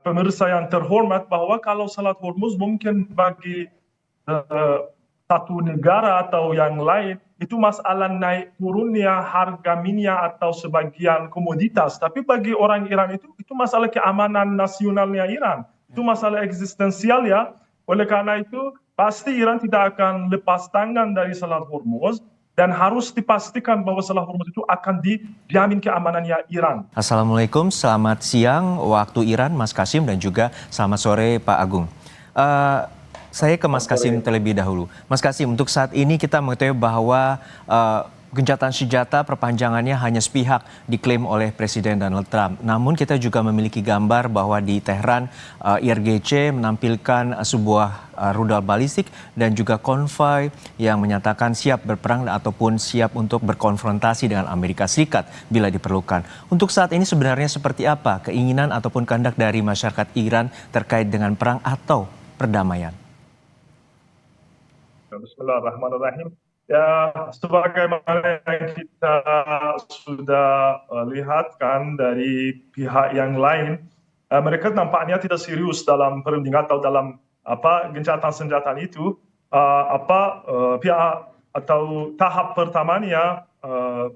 pemirsa yang terhormat bahwa kalau Selat Hormuz mungkin bagi eh, satu negara atau yang lain itu masalah naik turunnya harga minyak atau sebagian komoditas, tapi bagi orang Iran itu masalah keamanan nasionalnya Iran, itu masalah eksistensial ya. Oleh karena itu pasti Iran tidak akan lepas tangan dari Selat Hormuz dan harus dipastikan bahwa Selat Hormuz itu akan dijamin keamanannya Iran. Assalamualaikum, selamat siang waktu Iran, Mas Kasim, dan juga selamat sore Pak Agung. Eh, saya ke Mas Kasim terlebih dahulu. Mas Kasim, untuk saat ini kita mengetahui bahwa gencatan senjata perpanjangannya hanya sepihak diklaim oleh Presiden Donald Trump. Namun kita juga memiliki gambar bahwa di Tehran IRGC menampilkan sebuah rudal balistik dan juga konvoi yang menyatakan siap berperang ataupun siap untuk berkonfrontasi dengan Amerika Serikat bila diperlukan. Untuk saat ini sebenarnya seperti apa keinginan ataupun kehendak dari masyarakat Iran terkait dengan perang atau perdamaian? Bismillahirrahmanirrahim. Ya, sebagaimana yang kita sudah lihat kan dari pihak yang lain, mereka nampaknya tidak serius dalam perundingan atau dalam gencatan senjata itu. Pihak atau tahap pertamanya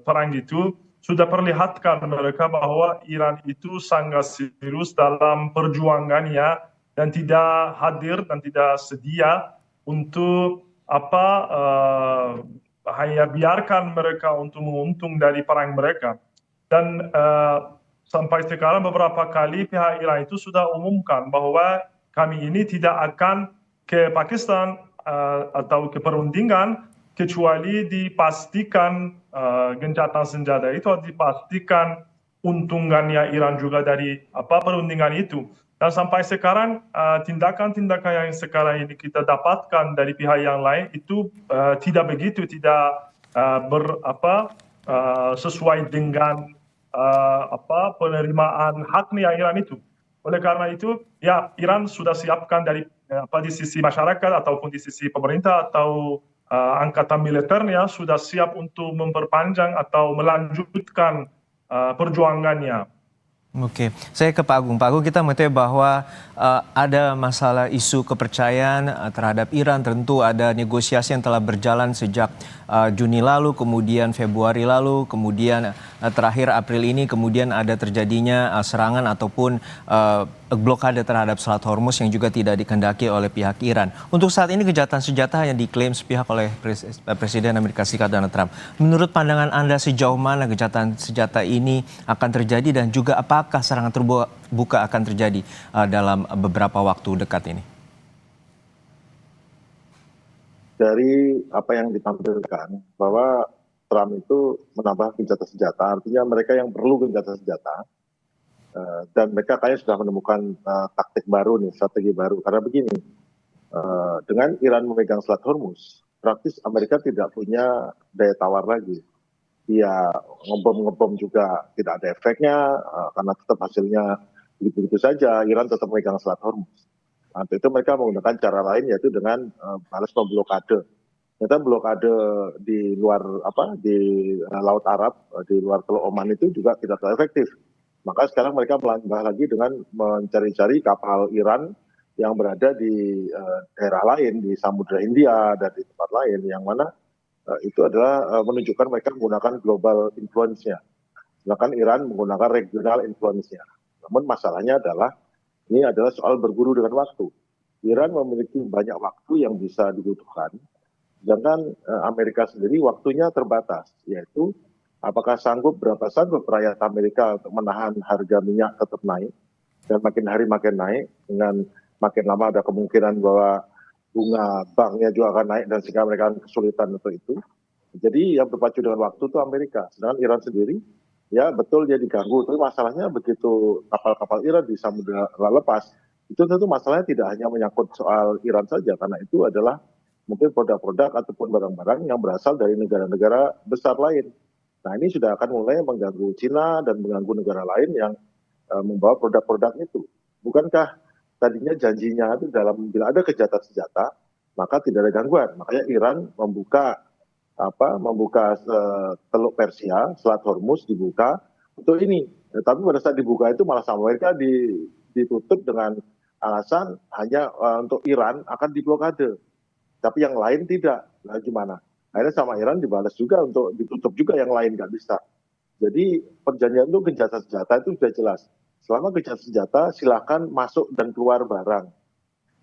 perang itu sudah perlihatkan mereka bahwa Iran itu sangat serius dalam perjuangannya dan tidak hadir dan tidak sedia untuk hanya biarkan mereka untuk menguntung dari perang mereka. Dan sampai sekarang beberapa kali pihak Iran itu sudah umumkan bahwa kami ini tidak akan ke Pakistan atau ke perundingan kecuali dipastikan gencatan senjata itu dipastikan untungannya Iran juga dari perundingan itu. Dan sampai sekarang tindakan-tindakan yang sekarang ini kita dapatkan dari pihak yang lain itu tidak begitu, tidak sesuai dengan penerimaan haknya Iran itu. Oleh karena itu, ya Iran sudah siapkan dari di sisi masyarakat ataupun di sisi pemerintah atau angkatan militernya sudah siap untuk memperpanjang atau melanjutkan perjuangannya. Oke, saya ke Pak Agung. Pak Agung, kita mengetahui bahwa ada masalah isu kepercayaan terhadap Iran. Tentu ada negosiasi yang telah berjalan sejak Juni lalu, kemudian Februari lalu, kemudian terakhir April ini, kemudian ada terjadinya serangan ataupun blokade terhadap Selat Hormuz yang juga tidak dikehendaki oleh pihak Iran. Untuk saat ini kejahatan senjata hanya diklaim sepihak oleh Presiden Amerika Serikat Donald Trump. Menurut pandangan Anda sejauh mana kejahatan senjata ini akan terjadi dan juga apakah serangan terbuka akan terjadi dalam beberapa waktu dekat ini? Dari apa yang ditampilkan bahwa Trump itu menambah gencatan senjata, artinya mereka yang perlu gencatan senjata, dan mereka kayaknya sudah menemukan taktik baru nih, strategi baru. Karena begini, dengan Iran memegang Selat Hormuz, praktis Amerika tidak punya daya tawar lagi. Dia ngebom juga tidak ada efeknya, karena tetap hasilnya begitu-begitu saja. Iran tetap memegang Selat Hormuz. Nah, itu mereka menggunakan cara lain, yaitu dengan balas memblokade. Ternyata blokade di luar di Laut Arab, di luar Teluk Oman itu juga tidak terlalu efektif. Maka sekarang mereka melangkah lagi dengan mencari-cari kapal Iran yang berada di daerah lain, di Samudra Hindia dan di tempat lain, yang mana itu adalah menunjukkan mereka menggunakan global influence-nya. Sedangkan Iran menggunakan regional influence-nya. Namun masalahnya adalah, ini adalah soal berburu dengan waktu. Iran memiliki banyak waktu yang bisa dibutuhkan, sedangkan Amerika sendiri waktunya terbatas, yaitu apakah berapa sanggup rakyat Amerika untuk menahan harga minyak tetap naik, dan makin hari makin naik, dengan makin lama ada kemungkinan bahwa bunga banknya juga akan naik, dan sehingga mereka akan kesulitan untuk itu. Jadi yang berpacu dengan waktu itu Amerika, sedangkan Iran sendiri, ya betul dia diganggu, tapi masalahnya begitu kapal-kapal Iran di samudera lepas, itu tentu masalahnya tidak hanya menyangkut soal Iran saja, karena itu adalah mungkin produk-produk ataupun barang-barang yang berasal dari negara-negara besar lain. Nah, ini sudah akan mulai mengganggu Cina dan mengganggu negara lain yang membawa produk-produk itu. Bukankah tadinya janjinya itu bila ada kejahatan senjata, maka tidak ada gangguan. Makanya Iran membuka Teluk Persia, Selat Hormuz dibuka untuk ini. Tapi pada saat dibuka itu malah sama mereka ditutup dengan alasan hanya untuk Iran akan diblokade, tapi yang lain tidak. Nah, gimana? Akhirnya sama Iran dibalas juga untuk ditutup juga, yang lain nggak bisa. Jadi perjanjian itu gencatan senjata itu sudah jelas. Selama gencatan senjata silakan masuk dan keluar barang.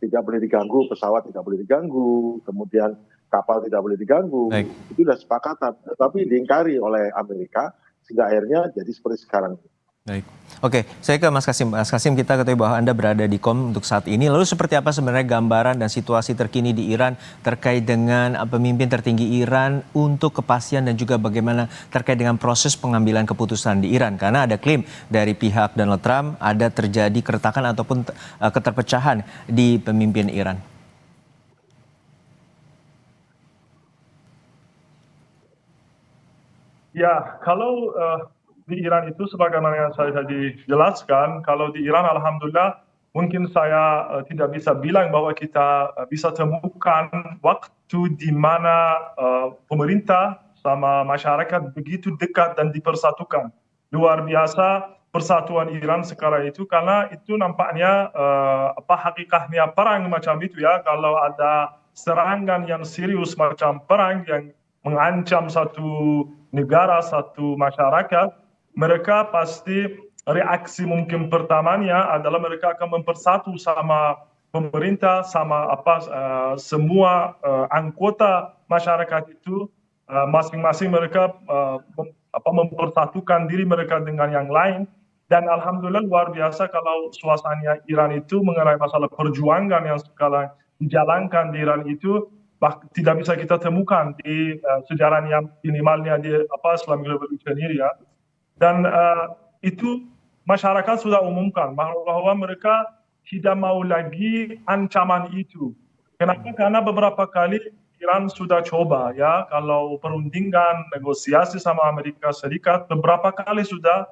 Tidak boleh diganggu, pesawat tidak boleh diganggu, kemudian kapal tidak boleh diganggu. Baik. Itu sudah sepakatan. Tapi diingkari oleh Amerika sehingga akhirnya jadi seperti sekarang. Baik. Oke, saya ke Mas Kasim. Mas Kasim, kita ketahui bahwa Anda berada di KOM untuk saat ini. Lalu seperti apa sebenarnya gambaran dan situasi terkini di Iran terkait dengan pemimpin tertinggi Iran untuk kepastian dan juga bagaimana terkait dengan proses pengambilan keputusan di Iran? Karena ada klaim dari pihak Donald Trump ada terjadi keretakan ataupun keterpecahan di pemimpin Iran. Ya, kalau di Iran itu sebagaimana yang saya tadi jelaskan, kalau di Iran alhamdulillah mungkin saya tidak bisa bilang bahwa kita bisa temukan waktu di mana pemerintah sama masyarakat begitu dekat dan dipersatukan. Luar biasa persatuan Iran sekarang itu, karena itu nampaknya hakikatnya perang macam itu ya. Kalau ada serangan yang serius macam perang yang mengancam satu negara, satu masyarakat, mereka pasti reaksi mungkin pertamanya adalah mereka akan mempersatu sama pemerintah, sama semua anggota masyarakat itu, masing-masing mereka mempersatukan diri mereka dengan yang lain. Dan alhamdulillah luar biasa kalau suasana Iran itu mengenai masalah perjuangan yang sekarang dijalankan di Iran itu tidak bisa kita temukan di sejarah yang minimalnya di Islamic Revolution ini ya. Dan itu masyarakat sudah umumkan bahwa mereka tidak mau lagi ancaman itu. Kenapa? Karena beberapa kali Iran sudah coba ya, kalau perundingan negosiasi sama Amerika Serikat beberapa kali sudah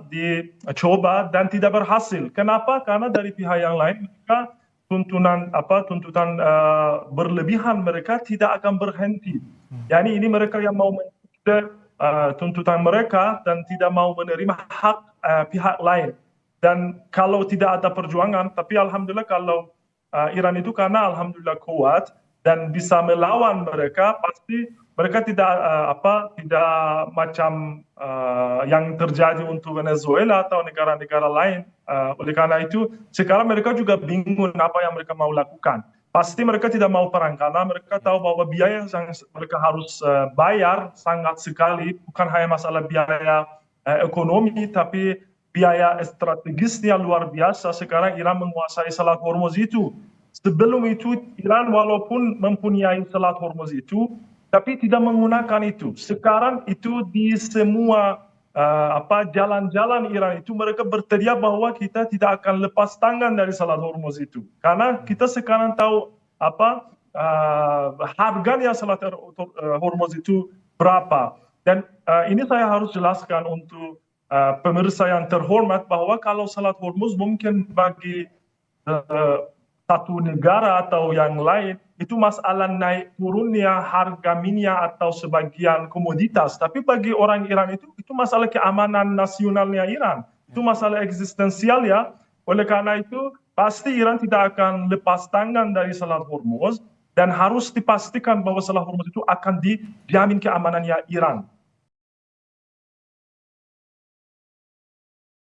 dicoba dan tidak berhasil. Kenapa? Karena dari pihak yang lain mereka tuntutan berlebihan mereka tidak akan berhenti. Yani ini mereka yang mau tuntutan mereka dan tidak mau menerima hak pihak lain. Dan kalau tidak ada perjuangan, tapi alhamdulillah kalau Iran itu karena alhamdulillah kuat dan bisa melawan mereka, pasti mereka tidak macam yang terjadi untuk Venezuela atau negara-negara lain. Oleh karena itu sekarang mereka juga bingung apa yang mereka mau lakukan. Pasti mereka tidak mau perang karena mereka tahu bahwa biaya yang mereka harus bayar sangat sekali, bukan hanya masalah biaya ekonomi, tapi biaya strategisnya luar biasa. Sekarang Iran menguasai Selat Hormuz itu. Sebelum itu Iran walaupun mempunyai Selat Hormuz itu, tapi tidak menggunakan itu. Sekarang itu di semua jalan-jalan Iran itu mereka berteriak bahwa kita tidak akan lepas tangan dari Selat Hormuz itu, karena kita sekarang tahu harganya Selat Hormuz itu berapa. Dan ini saya harus jelaskan untuk pemirsa yang terhormat bahwa kalau Selat Hormuz mungkin bagi satu negara atau yang lain itu masalah naik turunnya harga minyak atau sebagian komoditas, tapi bagi orang Iran itu masalah keamanan nasionalnya Iran, itu masalah eksistensial ya. Oleh karena itu pasti Iran tidak akan lepas tangan dari Selat Hormuz dan harus dipastikan bahwa Selat Hormuz itu akan dijamin keamanannya Iran.